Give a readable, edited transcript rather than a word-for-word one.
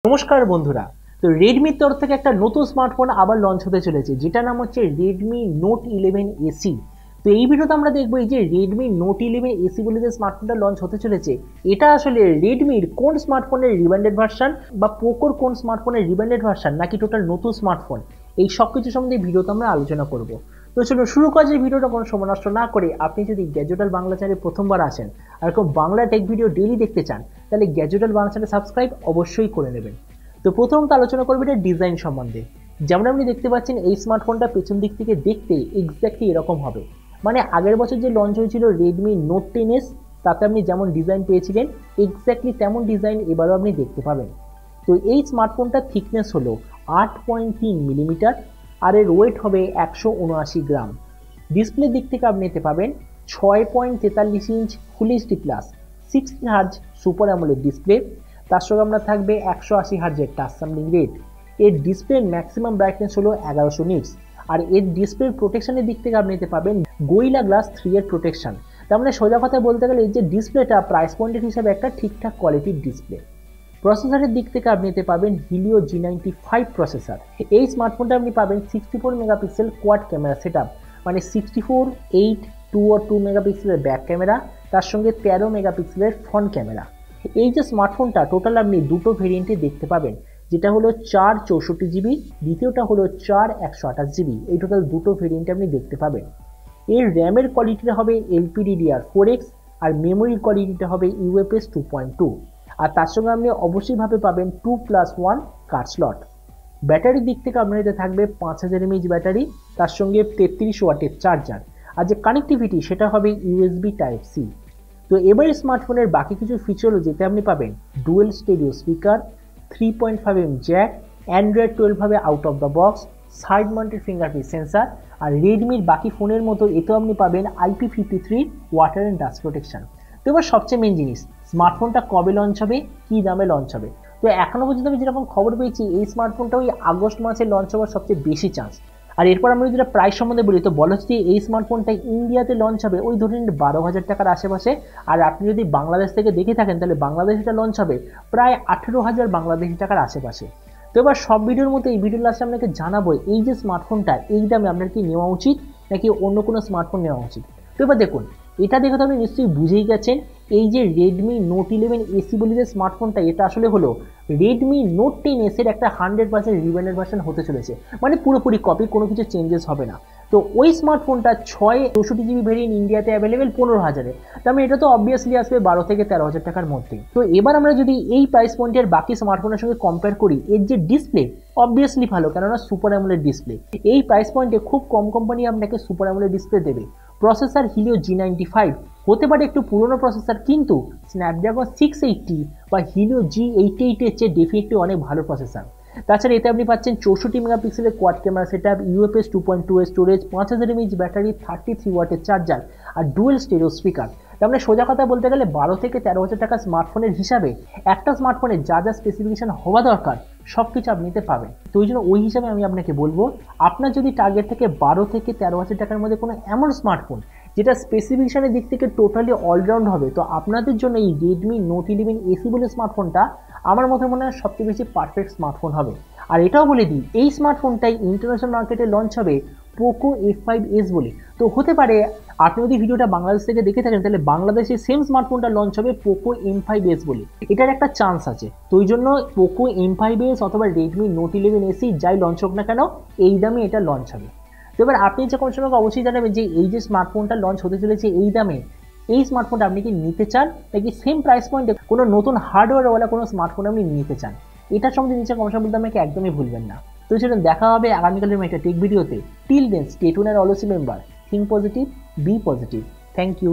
নমস্কার বন্ধুরা। তো রেডমির তরফ থেকে একটা নতুন স্মার্টফোন আবার লঞ্চ হতে চলেছে, যেটা নাম হচ্ছে রেডমি নোট 11 এসি। তো এই ভিডিওতে আমরা দেখবো এই যে রেডমি নোট 11 এসি বলে যে স্মার্টফোনটা লঞ্চ হতে চলেছে, এটা আসলে রেডমির কোন স্মার্টফোনের রিব্র্যান্ডেড ভার্সন বা পোকোর কোন স্মার্টফোনের রিব্র্যান্ডেড ভার্সন, নাকি টোটাল নতুন স্মার্টফোন, এই সব কিছু সম্বন্ধে ভিডিওতে আমরা আলোচনা করব। তো চলুন শুরু করা যায় ভিডিওটা কোনো সময় নষ্ট না করে। আপনি যদি গ্যাজেটাল বাংলা চ্যানেলে প্রথমবার আসেন আর এরকম বাংলা টেক ভিডিও ডেইলি দেখতে চান, তাহলে গ্যাজেটাল বাংলা চ্যানেল সাবস্ক্রাইব অবশ্যই করে নেবেন। তো প্রথমত আলোচনা করবো এটা ডিজাইন সম্বন্ধে। যেমন আপনি দেখতে পাচ্ছেন এই স্মার্টফোনটা পেছন দিক থেকে দেখতে এক্স্যাক্টলি এরকম হবে। মানে আগের বছর যে লঞ্চ হয়েছিল রেডমি নোট 10s, তাতে আপনি যেমন ডিজাইন পেয়েছিলেন এক্স্যাক্টলি তেমন ডিজাইন এবারও আপনি দেখতে পাবেন। তো এই স্মার্টফোনটার থিকনেস হলো 8.3 মিলিমিটার আর এর ওয়েট হবে 179 গ্রাম। ডিসপ্লের দিক থেকে আপনি নিতে পাবেন 6.43 inch full HD plus 60 hertz super AMOLED display. তার সঙ্গে আপনার থাকবে 180 হার্জের টাচ স্যাম্পলিং রেট। এর ডিসপ্লের ম্যাক্সিমাম ব্রাইটনেস হলো 1100 নিটস। আর এর ডিসপ্লের প্রোটেকশনের দিক থেকে আপনি নিতে পাবেন গোরিলা গ্লাস 3 এর প্রোটেকশন। তার মানে সোজা কথা বলতে গেলে এই যে ডিসপ্লেটা প্রাইস পয়েন্টের হিসাবে একটা ঠিকঠাক কোয়ালিটির ডিসপ্লে। প্রসেসরের দিক থেকে আপনি নিতে পাবেন হিলিও G95 প্রসেসর। এই স্মার্টফোনটা আপনি পাবেন 64 মেগাপিক্সেল কোয়াড ক্যামেরা সেটআপ, মানে 64, 8, 2 ও 2 মেগাপিক্সেলের ব্যাক ক্যামেরা, তার সঙ্গে 13 মেগাপিক্সেলের ফ্রন্ট ক্যামেরা। এই যে স্মার্টফোনটা টোটাল আপনি দুটো ভেরিয়েন্টে দেখতে পাবেন, যেটা হলো 464GB, দ্বিতীয়টা হলো 4128GB। এই টোটাল দুটো ভেরিয়েন্টে আপনি দেখতে পাবেন। এর র্যামের কোয়ালিটিটা হবে LPDDR4X আর মেমোরির কোয়ালিটিটা হবে UFS 2.2। আর তার সঙ্গে আপনি অবশ্যইভাবে পাবেন 2+1 কার্ড স্লট। ব্যাটারির দিক থেকে আপনার এতে থাকবে 5000 mAh ব্যাটারি, তার সঙ্গে 33 ওয়াটের চার্জার। আর যে কানেক্টিভিটি সেটা হবে USB Type-C। তো এবার স্মার্টফোনের বাকি কিছু ফিচার হলো যেতে আপনি পাবেন dual stereo speaker, 3.5mm jack, Android 12 ভাবে out of the box, side mounted fingerprint sensor. আর রেডমির বাকি ফোনের মতো এতেও আপনি পাবেন IP53 water and dust protection. তো এবার সবচেয়ে মেন জিনিস, স্মার্টফোনটা কবে লঞ্চ হবে, কী দামে লঞ্চ হবে। তো এখনও পর্যন্ত আমি যেরকম খবর পেয়েছি এই স্মার্টফোনটা ওই আগস্ট মাসে লঞ্চ হওয়ার সবচেয়ে বেশি চান্স। আর এরপর আমরা যদি প্রাইস সম্বন্ধে বলি, তো বলা হচ্ছে এই স্মার্টফোনটা ইন্ডিয়াতে লঞ্চ হবে ওই ধরুন 12,000 টাকার আশেপাশে। আর আপনি যদি বাংলাদেশ থেকে দেখে থাকেন তাহলে বাংলাদেশে এটা লঞ্চ হবে প্রায় 18,000 বাংলাদেশি টাকার আশেপাশে। তো এবার সব ভিডিওর মধ্যে এই ভিডিওর লাস্টে আপনাকে জানাবো এই যে স্মার্টফোনটা এই দামে আপনার কি নেওয়া উচিত নাকি অন্য কোনো স্মার্টফোন নেওয়া উচিত। তো এবার দেখুন, এটা দেখে তো আপনি নিশ্চয়ই বুঝেই গেছেন এই যে রেডমি নোট 11 এসি বলে যে স্মার্টফোনটা, এটা আসলে হলো রেডমি নোট 10s এর একটা 100% রিব্র্যান্ডেড ভার্সন হতে চলেছে। মানে পুরোপুরি কপি, কোনো কিছু চেঞ্জেস হবে না। তো ওই স্মার্টফোনটা 664GB ভেরিয়েন্ট ইন্ডিয়াতে অ্যাভেলেবেল 15,000-এ। তার মানে এটা তো অবভিয়াসলি আসবে 12 থেকে 13,000 টাকার মধ্যে। তো এবার আমরা যদি এই প্রাইস পয়েন্টের বাকি স্মার্টফোনের সঙ্গে কম্পেয়ার করি, এর যে ডিসপ্লে অবভিয়াসলি ভালো, কেননা সুপার অ্যামোলেড ডিসপ্লে। এই প্রাইস পয়েন্টে খুব কম কোম্পানি আপনাকে সুপার অ্যামোলেড ডিসপ্লে দেবে। প্রসেসর হিলিও G95, হতে পারে একটু পুরনো প্রসেসর, কিন্তু স্ন্যাপড্রাগন 680 বা হিলিও G88 এর চেয়ে ডেফিনেটলি অনেক ভালো প্রসেসর। তাছাড়া এতে আপনি পাচ্ছেন 64 মেগাপিক্সেলের কোয়াড ক্যামেরা সেটআপ, UFS 2.2 এর স্টোরেজ, 5000 mAh ব্যাটারি, 33 ওয়াটের চার্জার আর ডুয়েল স্টেরিও স্পিকার। তার মানে সোজা কথা বলতে গেলে 12 থেকে 13,000 টাকা স্মার্টফোনের হিসাবে একটা স্মার্টফোনে যা যা স্পেসিফিকেশন হওয়া দরকার সব কিছু আপনি নিতে পাবেন। তো ওই জন্য ওই হিসাবে আমি আপনাকে বলবো, আপনার যদি টার্গেট থেকে 12 থেকে 13,000 টাকার মধ্যে কোনো এমন স্মার্টফোন যেটা স্পেসিফিকেশনের দিক থেকে টোটালি অলরাউন্ড হবে, তো আপনাদের জন্য এই রেডমি নোট 11 এসি বলে স্মার্টফোনটা আমার মনে হয় সবচেয়ে বেশি পারফেক্ট স্মার্টফোন হবে। আর এটাও বলে দিই, এই স্মার্টফোনটাই ইন্টারন্যাশনাল মার্কেটে লঞ্চ হবে পোকো F5s বলে। তো হতে পারে আপনি যদি ভিডিওটা বাংলাদেশ থেকে দেখে থাকেন তাহলে বাংলাদেশে সেম স্মার্টফোনটা লঞ্চ হবে পোকো M5s বলে, এটার একটা চান্স আছে। তো ওই জন্য পোকো M5s অথবা রেডমি নোট 11 এসি যাই লঞ্চ হোক না কেন, এই দামে এটা লঞ্চ হবে। তো এবার আপনি যে কোনো সময় অবশ্যই জানাবেন যে এই যে স্মার্টফোনটা লঞ্চ হতে চলেছে এই দামে, এই স্মার্টফোনটা আপনি কি নিতে চান নাকি সেম প্রাইস পয়েন্টে কোনো নতুন হার্ডওয়্যারওয়ালা কোনো স্মার্টফোন আপনি নিতে চান। এটার সম্বন্ধে নিচে কমেন্ট বলতে আমাকে একদমই ভুলবেন না। তো চলুন দেখা হবে আগামীকালের একটা টেক ভিডিওতে। টিল দেন স্টে টিউন আর always remember, think positive, be positive. Thank you.